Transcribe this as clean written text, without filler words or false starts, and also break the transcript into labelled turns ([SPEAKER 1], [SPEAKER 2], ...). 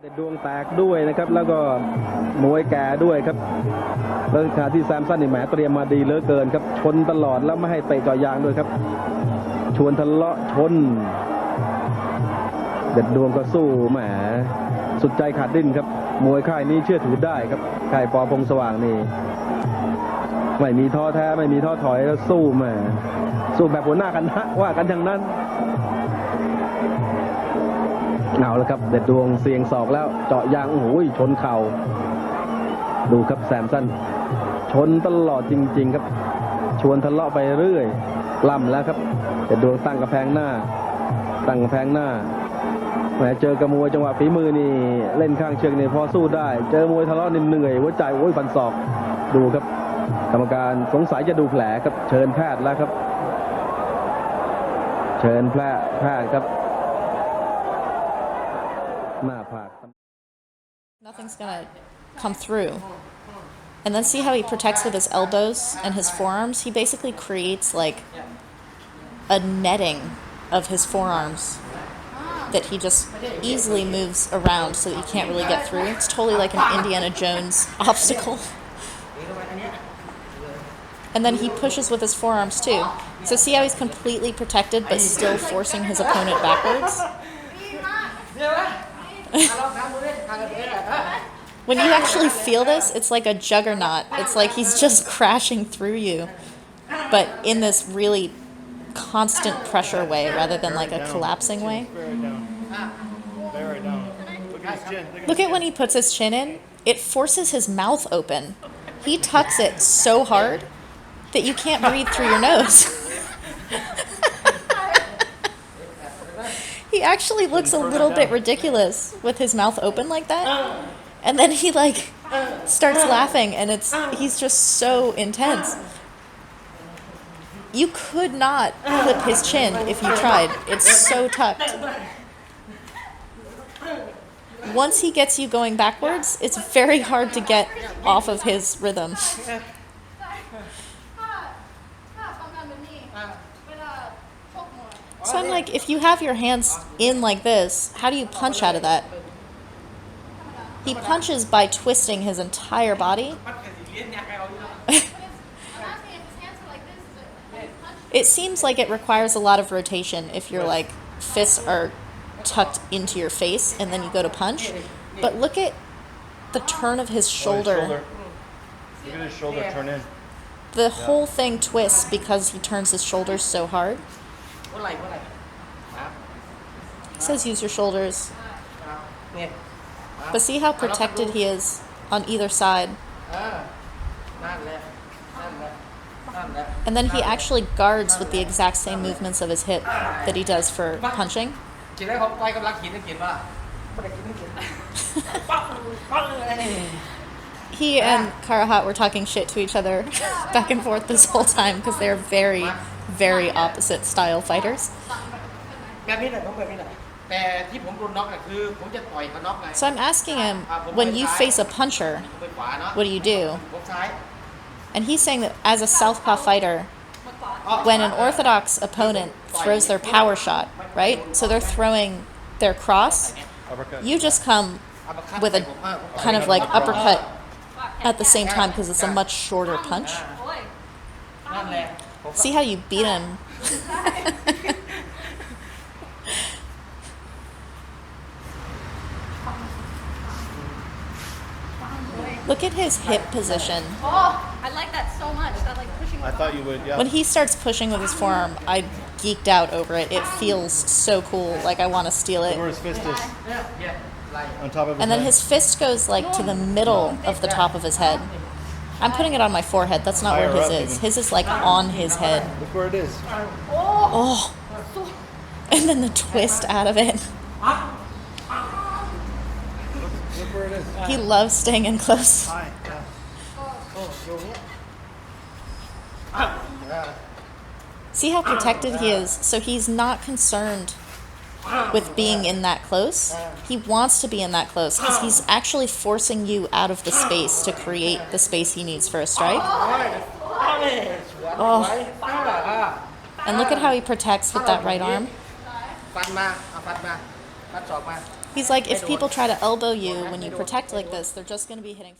[SPEAKER 1] ดวงแตกด้วยนะครับแล้วก็มวยแก่ด้วยครับเรื่องขาที่แซมสันนี่แหมเตรียมมาดีเหลือเกินครับชนตลอดแล้วไม่ให้เตะจ่อยางด้วยครับชวนทะเลาะชนเด็ดดวงก็สู้แหมสุดใจขาดดิ้นครับมวยค่ายนี้เชื่อถือได้ครับค่ายปอพงสว่างนี่ไม่มีท้อแท้ไม่มีท้อถอยแล้วสู้แหมสู้แบบหัวหน้าคณะว่ากันอย่างนั้นเอาแล้วครับเด็ดดวงเสียงศอกแล้วเจาะยางโอ้โหชนเข่าดูครับแซมสันชนตลอดจริงๆครับชวนทะเลาะไปเรื่อยล่ำแล้วครับเด็ดดวงตั้งกระแพงหน้าแหมเจอกระมวยจังหวะฝีมือนี่เล่นข้างเชิงนี่พอสู้ได้เจอมวยทะเลาะนี่เหนื่อยหัวใจโอ้ยฟันศอกดูครับกรรมการสงสัยจะดูแผลครับเชิญแพทย์แล้วครับเชิญแพทย์ครับ
[SPEAKER 2] Nothing's gonna come through. And then see how he protects with his elbows and his forearms? He basically creates like a netting of his forearms that he just easily moves around so that you can't really get through. It's totally like an Indiana Jones obstacle. And then he pushes with his forearms too. So see how he's completely protected but still forcing his opponent backwards? When you actually feel this, it's like a juggernaut. It's like he's just crashing through you, but in this really constant pressure way rather than like a collapsing way. Look at when he puts his chin in, it forces his mouth open. He tucks it so hard that you can't breathe through your nose. He actually looks a little bit ridiculous with his mouth open like that. And then he like starts laughing and he's just so intense. You could not clip his chin if you tried. It's so tucked. Once he gets you going backwards, it's very hard to get off of his rhythm. So I'm like, if you have your hands in like this, how do you punch out of that? He punches by twisting his entire body. It seems like it requires a lot of rotation if your like fists are tucked into your face and then you go to punch. But look at the turn of his shoulder.
[SPEAKER 3] Look at his shoulder turn in.
[SPEAKER 2] The whole thing twists because he turns his shoulders so hard. He says use your shoulders. But see how protected he is on either side. And then he actually guards with the exact same movements of his hip that he does for punching. He and Karahat were talking shit to each other back and forth this whole time because they're very, very opposite style fighters. So I'm asking him, when you face a puncher, what do? And he's saying that as a southpaw fighter, when an orthodox opponent throws their power shot, right? So they're throwing their cross, you just come with a kind of like uppercut at the same time because it's a much shorter punch. See how you beat him? Look at his hip position.
[SPEAKER 4] Oh, I like that so much. That like pushing.
[SPEAKER 3] I thought you would, yeah.
[SPEAKER 2] When he starts pushing with his forearm, I geeked out over it. It feels so cool. Like I want to steal it.
[SPEAKER 3] Where his fist is. On top of his
[SPEAKER 2] And then
[SPEAKER 3] head.
[SPEAKER 2] his fist goes like to the middle of the top of his head. I'm putting it on my forehead. That's not where his is. His is like on his head.
[SPEAKER 3] Look where it is.
[SPEAKER 2] Oh. And then the twist out of it.
[SPEAKER 3] Look where it is.
[SPEAKER 2] He loves staying in close. See how protected he is? So he's not concerned with being in that close. He wants to be in that close because he's actually forcing you out of the space to create the space he needs for a strike. Oh. And look at how he protects with that right arm. He's like, if people try to elbow you when you protect like this, they're just going to be hitting.